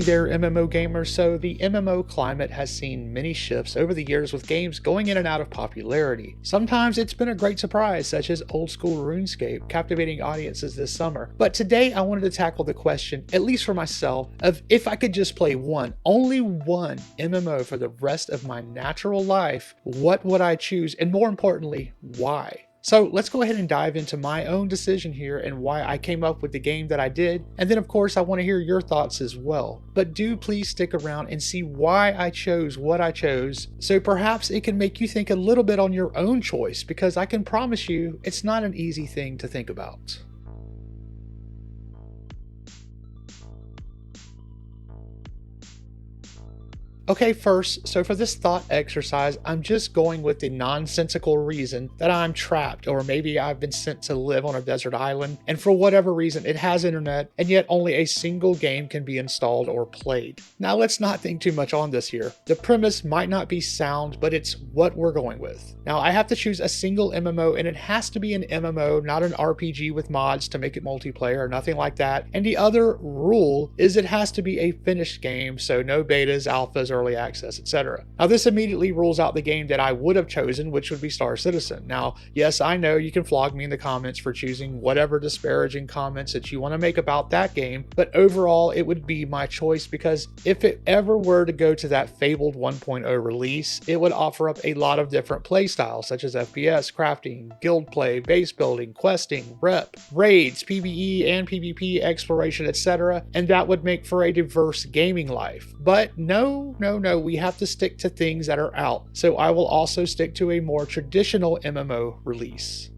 there, MMO gamers. So the MMO climate has seen many shifts over the years, with games going in and out of popularity. Sometimes it's been a great surprise, such as old school RuneScape captivating audiences this summer. But today I wanted to tackle the question, at least for myself, of if I could just play one, only one MMO for the rest of my natural life, what would I choose? And more importantly, why? So let's go ahead and dive into my own decision here and why I came up with the game that I did. And then of course I want to hear your thoughts as well. But do please stick around and see why I chose what I chose, so perhaps it can make you think a little bit on your own choice, because I can promise you it's not an easy thing to think about. Okay, first, so for this thought exercise, I'm just going with the nonsensical reason that I'm trapped, or maybe I've been sent to live on a desert island, and for whatever reason it has internet, and yet only a single game can be installed or played. Now let's not think too much on this here. The premise might not be sound, but it's what we're going with. Now I have to choose a single MMO, and it has to be an MMO, not an RPG with mods to make it multiplayer or nothing like that. And the other rule is it has to be a finished game, so no betas, alphas, early access, etc. Now this immediately rules out the game that I would have chosen, which would be Star Citizen. Now, yes, I know you can flog me in the comments for choosing whatever disparaging comments that you want to make about that game, but overall it would be my choice, because if it ever were to go to that fabled 1.0 release, it would offer up a lot of different play styles, such as FPS, crafting, guild play, base building, questing, rep, raids, PvE and PvP, exploration, etc. And that would make for a diverse gaming life. But no, we have to stick to things that are out. So I will also stick to a more traditional MMO release.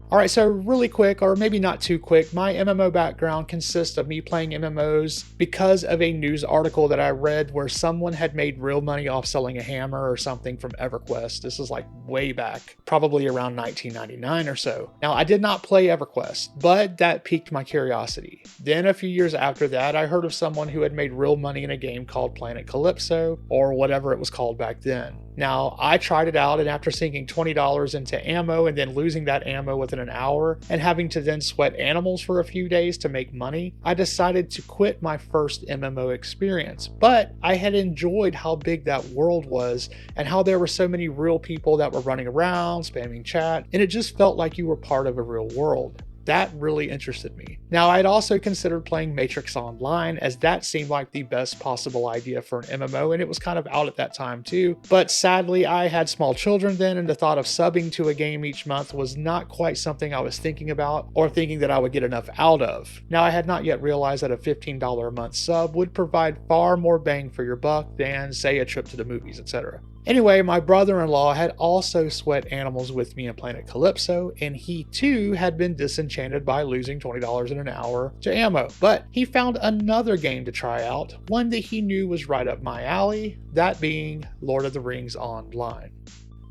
Alright, so really quick, or maybe not too quick, my MMO background consists of me playing MMOs because of a news article that I read where someone had made real money off selling a hammer or something from EverQuest. This is like way back, probably around 1999 or so. Now, I did not play EverQuest, but that piqued my curiosity. Then a few years after that, I heard of someone who had made real money in a game called Planet Calypso, or whatever it was called back then. Now, I tried it out, and after sinking $20 into ammo and then losing that ammo within an hour and having to then sweat animals for a few days to make money, I decided to quit my first MMO experience. But I had enjoyed how big that world was and how there were so many real people that were running around, spamming chat, and it just felt like you were part of a real world. That really interested me. Now, I'd also considered playing Matrix Online, as that seemed like the best possible idea for an MMO, and it was kind of out at that time too. But sadly, I had small children then, and the thought of subbing to a game each month was not quite something I was thinking about, or thinking that I would get enough out of. Now, I had not yet realized that a $15 a month sub would provide far more bang for your buck than, say, a trip to the movies, etc. Anyway, my brother-in-law had also sweat animals with me in Planet Calypso, and he too had been disenchanted by losing $20 in an hour to ammo. But he found another game to try out, one that he knew was right up my alley, that being Lord of the Rings Online.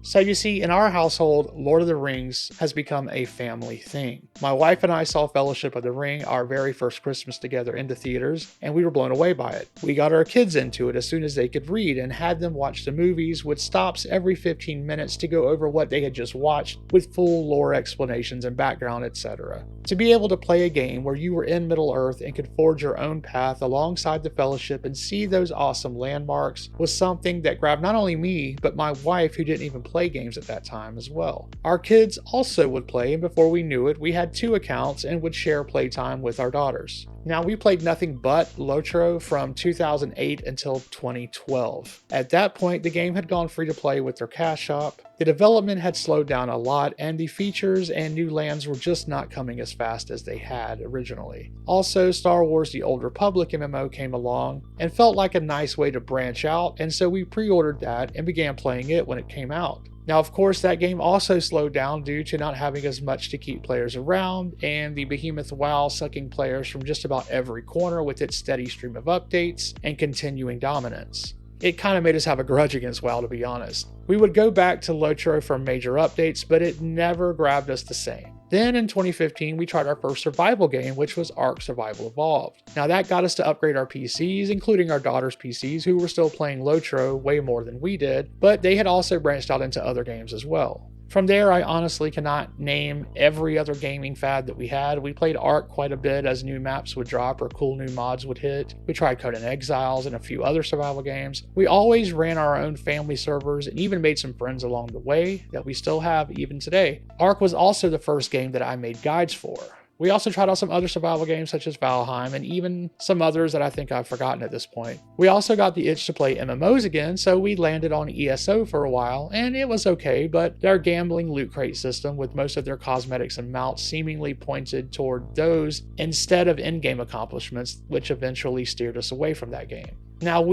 So you see, in our household, Lord of the Rings has become a family thing. My wife and I saw Fellowship of the Ring our very first Christmas together in the theaters, and we were blown away by it. We got our kids into it as soon as they could read and had them watch the movies with stops every 15 minutes to go over what they had just watched with full lore explanations and background, etc. To be able to play a game where you were in Middle-earth and could forge your own path alongside the Fellowship and see those awesome landmarks was something that grabbed not only me, but my wife, who didn't even play games at that time as well. Our kids also would play, and before we knew it, we had 2 accounts and would share playtime with our daughters. Now, we played nothing but Lotro from 2008 until 2012. At that point, the game had gone free to play with their cash shop. The development had slowed down a lot, and the features and new lands were just not coming as fast as they had originally. Also, Star Wars The Old Republic MMO came along and felt like a nice way to branch out, and so we pre-ordered that and began playing it when it came out. Now, of course, that game also slowed down due to not having as much to keep players around, and the behemoth WoW sucking players from just about every corner with its steady stream of updates and continuing dominance. It kind of made us have a grudge against WoW, to be honest. We would go back to Lotro for major updates, but it never grabbed us the same. Then in 2015, we tried our first survival game, which was Ark Survival Evolved. Now that got us to upgrade our PCs, including our daughter's PCs, who were still playing Lotro way more than we did, but they had also branched out into other games as well. From there, I honestly cannot name every other gaming fad that we had. We played Ark quite a bit as new maps would drop or cool new mods would hit. We tried Conan Exiles and a few other survival games. We always ran our own family servers and even made some friends along the way that we still have even today. Ark was also the first game that I made guides for. We also tried out some other survival games such as Valheim and even some others that I think I've forgotten at this point. We also got the itch to play MMOs again, so we landed on ESO for a while, and it was okay, but their gambling loot crate system with most of their cosmetics and mounts seemingly pointed toward those instead of in-game accomplishments, which eventually steered us away from that game. Now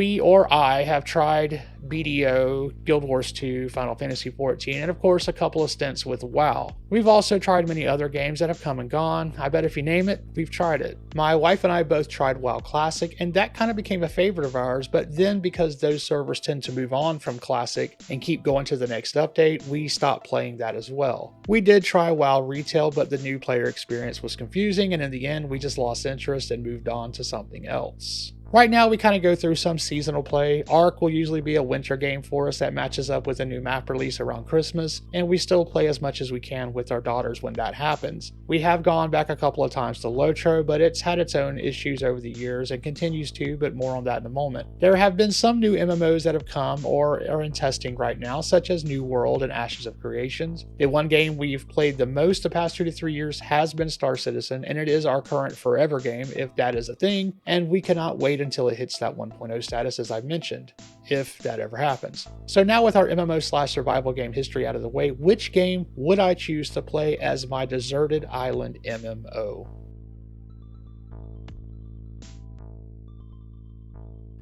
I have tried BDO, Guild Wars 2, Final Fantasy 14, and of course a couple of stints with WoW. We've also tried many other games that have come and gone. I bet if you name it, we've tried it. My wife and I both tried WoW Classic, and that kind of became a favorite of ours, but then because those servers tend to move on from Classic and keep going to the next update, we stopped playing that as well. We did try WoW Retail, but the new player experience was confusing, and in the end we just lost interest and moved on to something else. Right now, we kind of go through some seasonal play. Ark will usually be a winter game for us that matches up with a new map release around Christmas, and we still play as much as we can with our daughters when that happens. We have gone back a couple of times to Lotro, but it's had its own issues over the years and continues to, but more on that in a moment. There have been some new MMOs that have come or are in testing right now, such as New World and Ashes of Creations. The one game we've played the most the past 2 to 3 years has been Star Citizen, and it is our current forever game, if that is a thing, and we cannot wait until it hits that 1.0 status, as I've mentioned, if that ever happens. So now with our MMO/survival game history out of the way, which game would I choose to play as my deserted island MMO?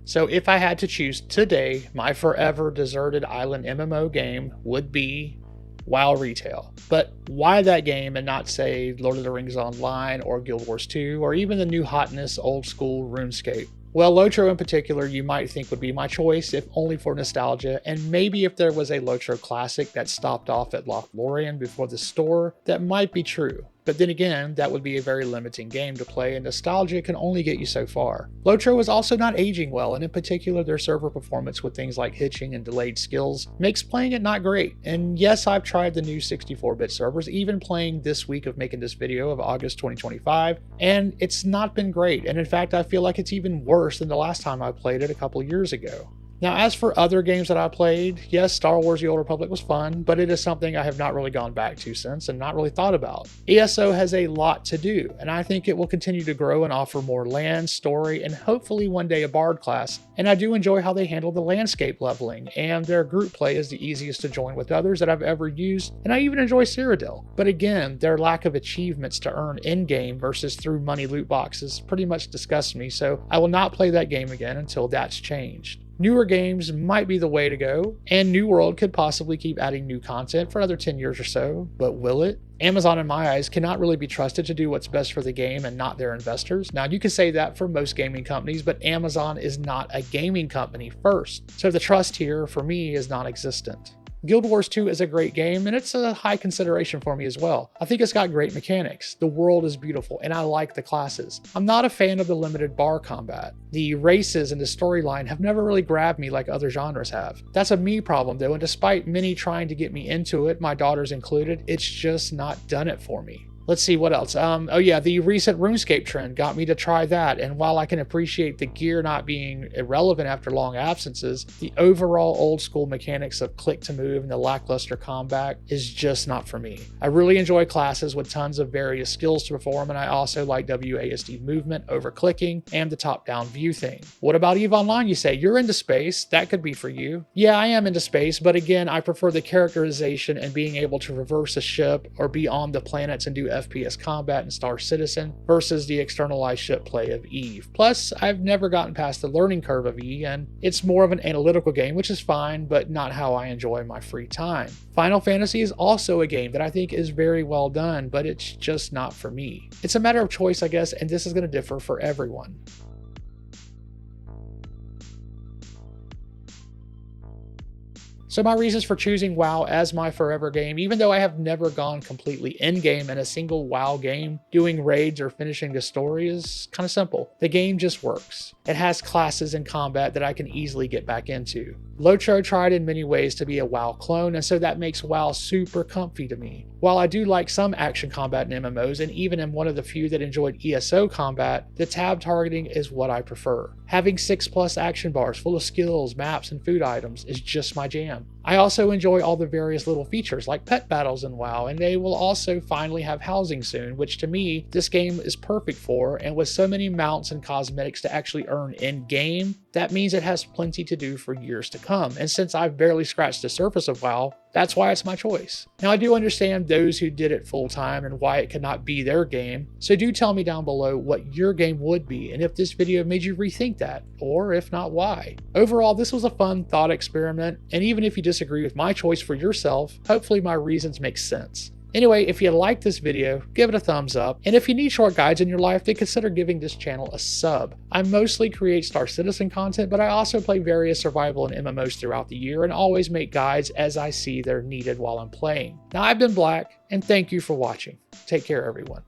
So if I had to choose today, my forever deserted island MMO game would be WoW Retail. But why that game and not, say, Lord of the Rings Online or Guild Wars 2 or even the new hotness old school RuneScape? Well, Lotro in particular you might think would be my choice if only for nostalgia, and maybe if there was a Lotro classic that stopped off at Lothlorien before the store, that might be true. But then again, that would be a very limiting game to play, and nostalgia can only get you so far. Lotro is also not aging well, and in particular their server performance with things like hitching and delayed skills makes playing it not great. And yes, I've tried the new 64-bit servers, even playing this week of making this video of August 2025, and it's not been great, and in fact I feel like it's even worse than the last time I played it a couple years ago. Now, as for other games that I played, yes, Star Wars The Old Republic was fun, but it is something I have not really gone back to since and not really thought about. ESO has a lot to do, and I think it will continue to grow and offer more land, story, and hopefully one day a bard class. And I do enjoy how they handle the landscape leveling, and their group play is the easiest to join with others that I've ever used, and I even enjoy Cyrodiil. But again, their lack of achievements to earn in-game versus through money loot boxes pretty much disgusts me, so I will not play that game again until that's changed. Newer games might be the way to go, and New World could possibly keep adding new content for another 10 years or so, but will it? Amazon, in my eyes, cannot really be trusted to do what's best for the game and not their investors. Now, you can say that for most gaming companies, but Amazon is not a gaming company first, so the trust here, for me, is non-existent. Guild Wars 2 is a great game, and it's a high consideration for me as well. I think it's got great mechanics, the world is beautiful, and I like the classes. I'm not a fan of the limited bar combat. The races and the storyline have never really grabbed me like other genres have. That's a me problem though, and despite many trying to get me into it, my daughters included, it's just not done it for me. Let's see what else. Oh yeah, the recent RuneScape trend got me to try that, and while I can appreciate the gear not being irrelevant after long absences, the overall old school mechanics of click to move and the lackluster combat is just not for me. I really enjoy classes with tons of various skills to perform, and I also like WASD movement over clicking and the top-down view thing. What about EVE Online, you say? You're into space, that could be for you. Yeah, I am into space, but again, I prefer the characterization and being able to reverse a ship or be on the planets and do FPS combat in Star Citizen versus the externalized ship play of EVE. Plus, I've never gotten past the learning curve of EVE, and it's more of an analytical game, which is fine, but not how I enjoy my free time. Final Fantasy is also a game that I think is very well done, but it's just not for me. It's a matter of choice, I guess, and this is going to differ for everyone. So my reasons for choosing WoW as my forever game, even though I have never gone completely in-game in a single WoW game, doing raids or finishing the story, is kind of simple. The game just works. It has classes and combat that I can easily get back into. Lotro tried in many ways to be a WoW clone, and so that makes WoW super comfy to me. While I do like some action combat in MMOs, and even am one of the few that enjoyed ESO combat, the tab targeting is what I prefer. Having 6+ action bars full of skills, maps, and food items is just my jam. I also enjoy all the various little features like pet battles in WoW, and they will also finally have housing soon, which to me, this game is perfect for, and with so many mounts and cosmetics to actually earn in-game, that means it has plenty to do for years to come, and since I've barely scratched the surface of WoW, that's why it's my choice. Now I do understand those who did it full time and why it could not be their game, so do tell me down below what your game would be and if this video made you rethink that, or if not, why. Overall, this was a fun thought experiment, and even if you disagree with my choice for yourself, hopefully my reasons make sense. Anyway, if you liked this video, give it a thumbs up, and if you need short guides in your life, then consider giving this channel a sub. I mostly create Star Citizen content, but I also play various survival and MMOs throughout the year and always make guides as I see they're needed while I'm playing. Now, I've been Black, and thank you for watching. Take care, everyone.